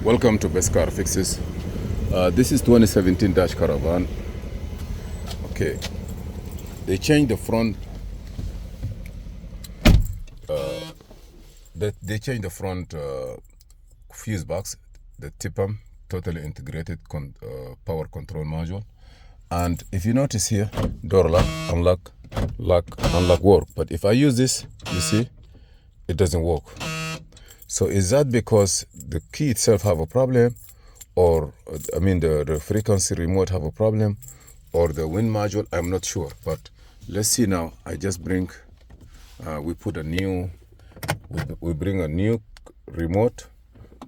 Welcome to Best Car Fixes. This is 2017 Dash Caravan. Okay, they changed the front. They changed the front fuse box, the TIPAM, totally integrated power control module. And if you notice here, door lock, unlock work. But if I use this, you see, it doesn't work. So is that because the key itself have a problem, or the frequency remote have a problem, or the wind module? I'm not sure, but let's see now. I just bring, we bring a new remote.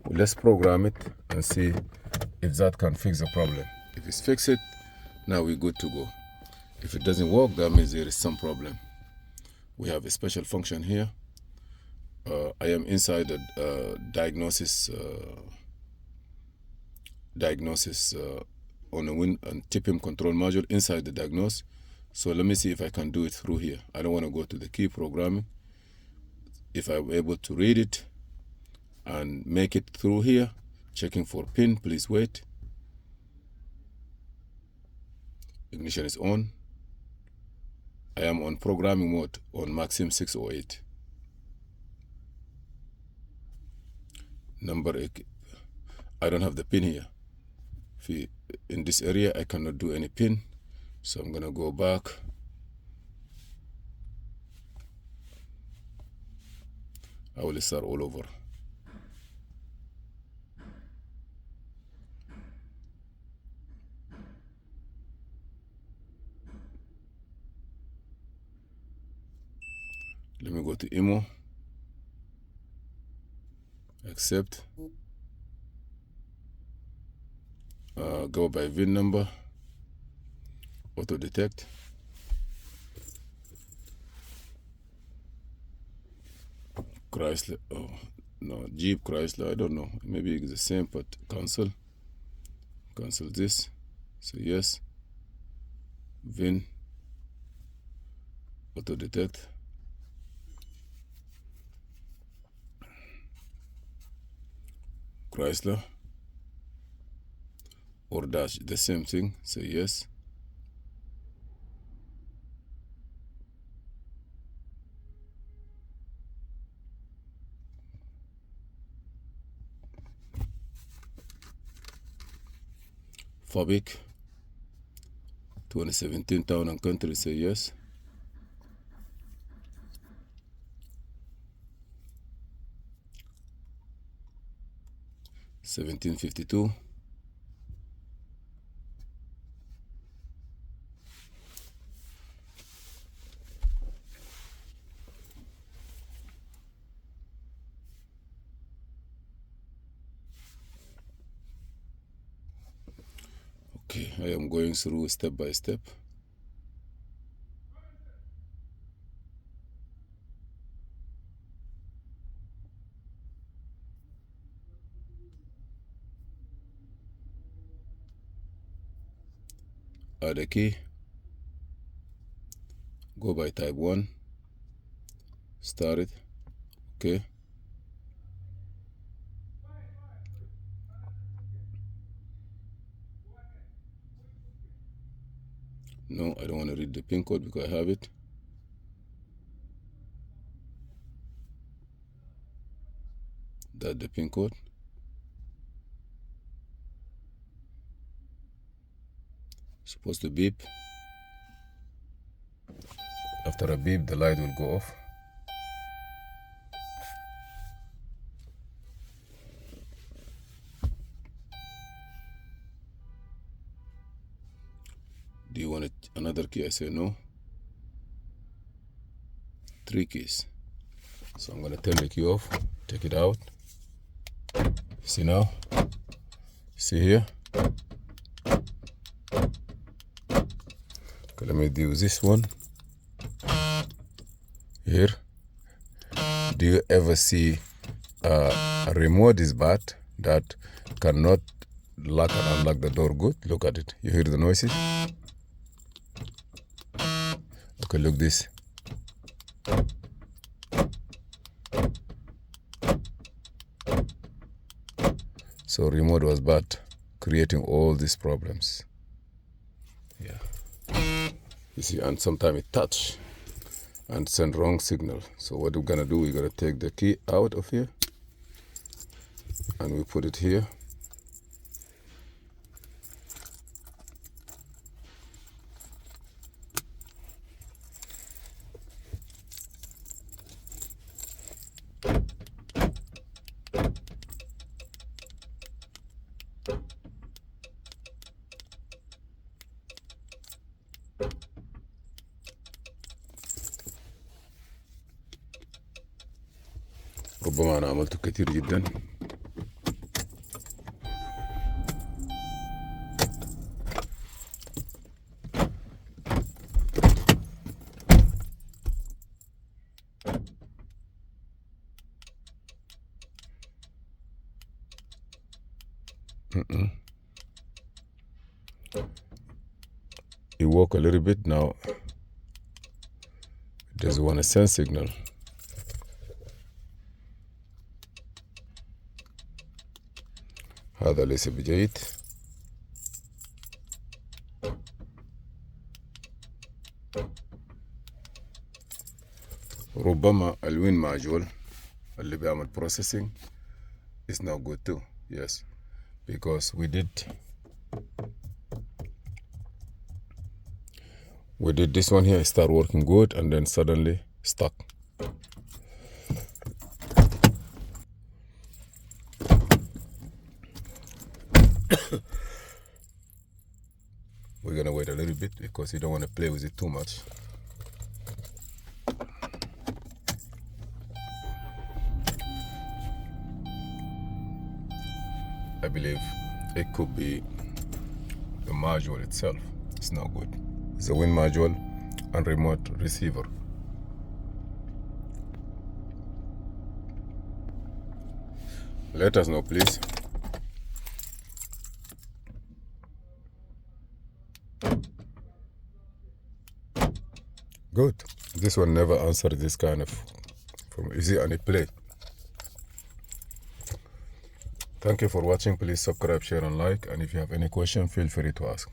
Let's program it and see if that can fix the problem. If it's fixed, now we're good to go. If it doesn't work, that means there is some problem. We have a special function here. I am inside the diagnosis on the wind and TIPAM control module inside the diagnose. So let me see if I can do it through here. I don't want to go to the key programming. If I'm able to read it and make it through here, checking for pin, please wait. Ignition is on. I am on programming mode on Maxim 608. Number 8. I don't have the pin here. In this area, I cannot do any pin. So I'm gonna go back. I will start all over. Let me go to IMO. Accept. Go by VIN number. Auto detect. Chrysler. Oh no, Jeep, Chrysler. I don't know. Maybe it's the same, but cancel. Cancel this. So yes. VIN. Auto detect. Chrysler or Dash, the same thing. Say yes. Fabric 2017 Town and Country, say yes. $17.52. Okay, I am going through step by step. Add a key. Go by type 1. Start it. Okay. No, I don't want to read the pin code because I have it. That's the pin code. Supposed to beep. After a beep, the light will go off. Do you want another key? I say no. 3 keys. So I'm gonna turn the key off, take it out. See now? See here? Okay, let me do this one. Here. Do you ever see a remote is bad that cannot lock and unlock the door good? Look at it. You hear the noises? Okay, look this. So remote was bad, creating all these problems. Yeah. You see, and sometimes it touch and send wrong signal. So what we're gonna do, we're gonna take the key out of here and we put it here. ربما أنا عملته كتير جدا. You walk a little bit now. It doesn't want to send signal. هذا ليس بجيد. ربما الوين ماجول اللي بيعمل processing is not good too. Yes, because we did this one here, start working good and then suddenly stuck. We're gonna wait a little bit because you don't want to play with it too much. I believe it could be the module itself. It's not good. It's a wind module and remote receiver. Let us know, please. Good. This one never answered this kind of from easy and it play. Thank you for watching. Please subscribe, share and like, and if you have any question, feel free to ask.